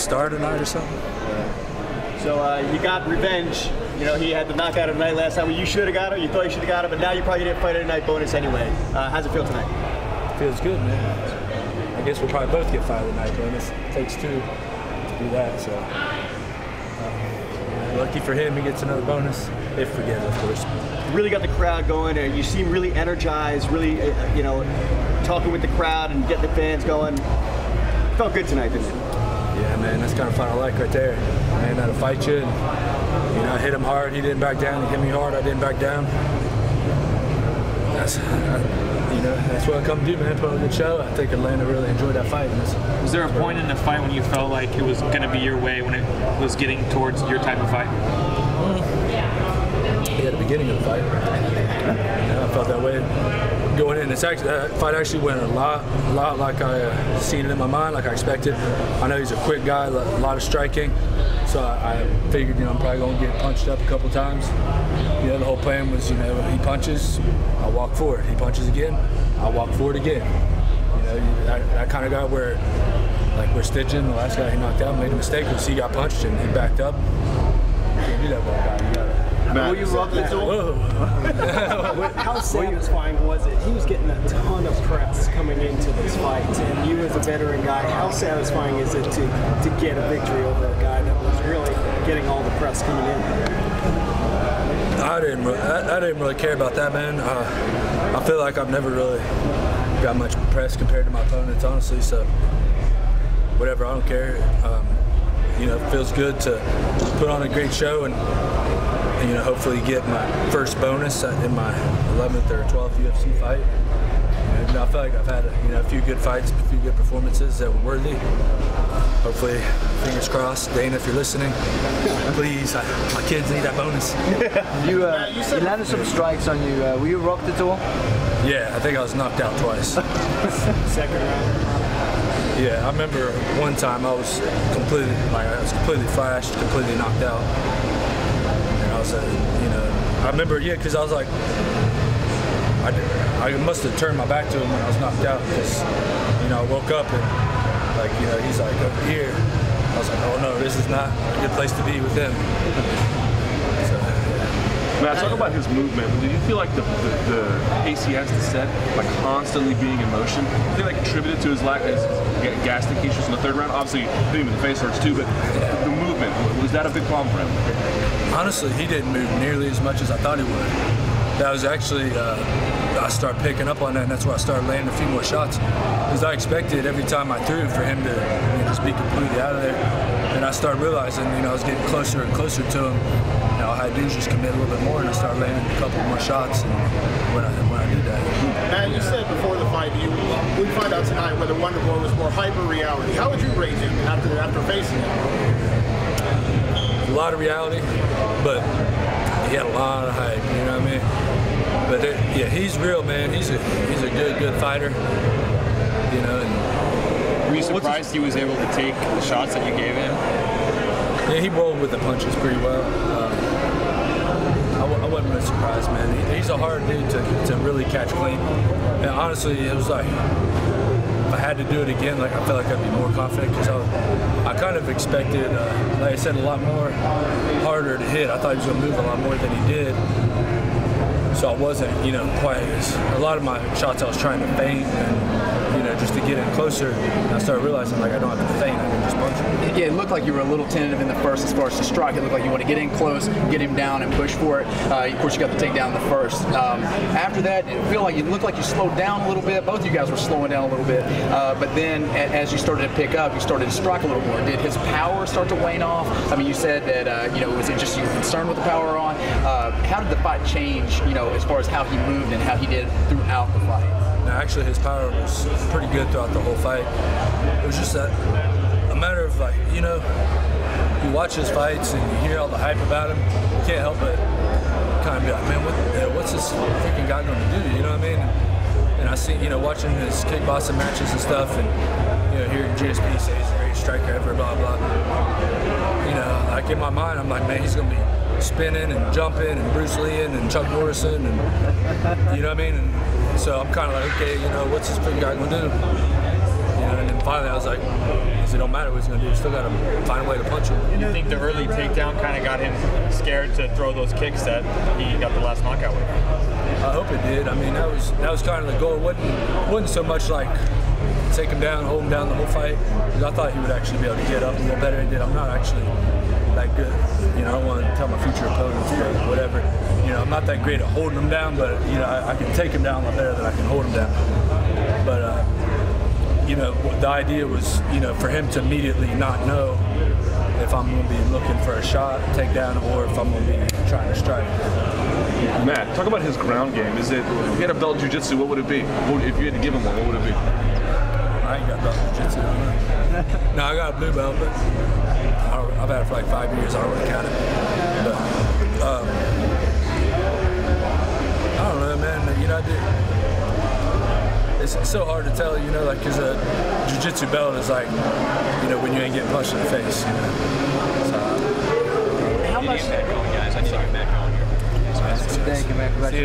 star tonight or something. So you got revenge. You know, he had the knockout of the night last time. You should have got him. You thought you should have got him, but now you probably didn't fight at a night bonus anyway. How's it feel tonight? Feels good, man. I guess we'll probably both get fight at the night bonus. It takes two to do that, so. Lucky for him, he gets another bonus, if we get it, of course. You really got the crowd going. You seem really energized, really, you know, talking with the crowd and getting the fans going. Felt good tonight, didn't it? Yeah, man, that's kind of fun I like right there. Man, that'll fight you. And, you know, I hit him hard, he didn't back down. He hit me hard, I didn't back down. You know, that's what I come to do, man. Put on a good show. I think Atlanta really enjoyed that fight. Was there a point in the fight when you felt like it was going to be your way, when it was getting towards your type of fight? Yeah, at the beginning of the fight. Yeah, I felt that way going in. That fight actually went a lot like I seen it in my mind, like I expected. I know he's a quick guy, a lot of striking. So I figured, you know, I'm probably going to get punched up a couple times. You know, the whole plan was, you know, he punches, I'll walk forward. He punches again, I'll walk forward again. You know, that kind of guy where, like we're stitching, the last guy he knocked out made a mistake because he got punched and he backed up. You can't do that with a guy. You gotta. Will you rub that? How satisfying was it? He was getting a ton of press coming into this fight, and you as a veteran guy, how satisfying is it to get a victory over a guy that was really getting all the press coming in? I didn't really care about that, man. I feel like I've never really got much press compared to my opponents, honestly, so whatever, I don't care. You know, it feels good to put on a great show and you know, hopefully get my first bonus in my 11th or 12th UFC fight. You know, I feel like I've had a few good fights, a few good performances that were worthy. Hopefully, fingers crossed. Dana, if you're listening, please, my kids need that bonus. You landed some strikes on you. Were you rocked at all? Yeah, I think I was knocked out twice. Second round. Yeah, I remember one time I was completely flashed, completely knocked out. I was, you know, I remember, yeah, because I was like, I must have turned my back to him when I was knocked out because, you know, I woke up and, like, you know, he's like over here. I was like, oh no, this is not a good place to be with him. So, Matt, talk about his movement. Do you feel like the pace he has to set, like constantly being in motion, do you think that contributed to his lack of gassing issues in the third round? Obviously, hitting him in the face hurts too, but the movement, was that a big problem for him? Honestly, he didn't move nearly as much as I thought he would. That was actually, I started picking up on that, and that's where I started landing a few more shots. Because I expected every time I threw for him to just be completely out of there. And I started realizing, you know, I was getting closer and closer to him. You know, all I had to do was just commit a little bit more, and I started landing a couple more shots when I did that. Man, you said before the fight, we find out tonight whether Wonder Boy was more hype or reality. How would you rate him after facing him? A lot of reality, but he had a lot of hype, you know what I mean? But yeah, he's real, man. He's a good fighter, you know. And were you surprised he was able to take the shots that you gave him? Yeah, he rolled with the punches pretty well. I wasn't really surprised, man. He's a hard dude to really catch clean. And honestly, it was like, if I had to do it again, like I felt like I'd be more confident because I kind of expected, like I said, a lot more harder to hit. I thought he was going to move a lot more than he did. So I wasn't, you know, quite as, a lot of my shots I was trying to feint and, you know, just to get in closer. And I started realizing, like, I don't have to feint, I can just punch him. Yeah, it looked like you were a little tentative in the first as far as the strike. It looked like you want to get in close, get him down, and push for it. Of course, you got the takedown in the first. After that, it feel like you looked like you slowed down a little bit. Both of you guys were slowing down a little bit. But then, as you started to pick up, you started to strike a little more. Did his power start to wane off? I mean, you said that, you know, was it just you were concerned with the power on? How did the fight change, you know, as far as how he moved and how he did throughout the fight? No, actually, his power was pretty good throughout the whole fight. It was just a matter of, like, you know, you watch his fights and you hear all the hype about him, you can't help but kind of be like, man, what's this freaking guy going to do? You know what I mean? And I see, you know, watching his kickboxing matches and stuff, and, you know, hearing GSP say he's the greatest striker ever, blah, blah. You know, like in my mind, I'm like, man, he's going to be spinning and jumping and Bruce Lee and Chuck Norrison, and, you know what I mean? And so I'm kind of like, okay, you know, what's this freaking guy going to do? You know, and then finally I was like, because it don't matter what he's going to do. You still got to find a way to punch him. You think the early takedown kind of got him scared to throw those kicks that he got the last knockout with? I hope it did. I mean, that was kind of the goal. It wasn't so much like take him down, hold him down the whole fight, because I thought he would actually be able to get up a little better. He did. I'm not actually that good. You know, I don't want to tell my future opponents, but whatever. You know, I'm not that great at holding him down, but you know, I can take him down a lot better than I can hold him down. But you know, the idea was, you know, for him to immediately not know if I'm going to be looking for a shot, takedown, or if I'm going to be trying to strike. Matt, talk about his ground game. Is it, if he had a belt in jiu-jitsu, what would it be? If you had to give him one, what would it be? I ain't got belt in jiu-jitsu, I don't know. No, I got a blue belt, but I've had it for like 5 years. I don't really count it. But I don't know, man. You know, it's so hard to tell, you know, like, because a jiu-jitsu belt is like, you know, when you ain't getting punched in the face, you know. So, How much? Guys, I need to get back on here. Thank you, man.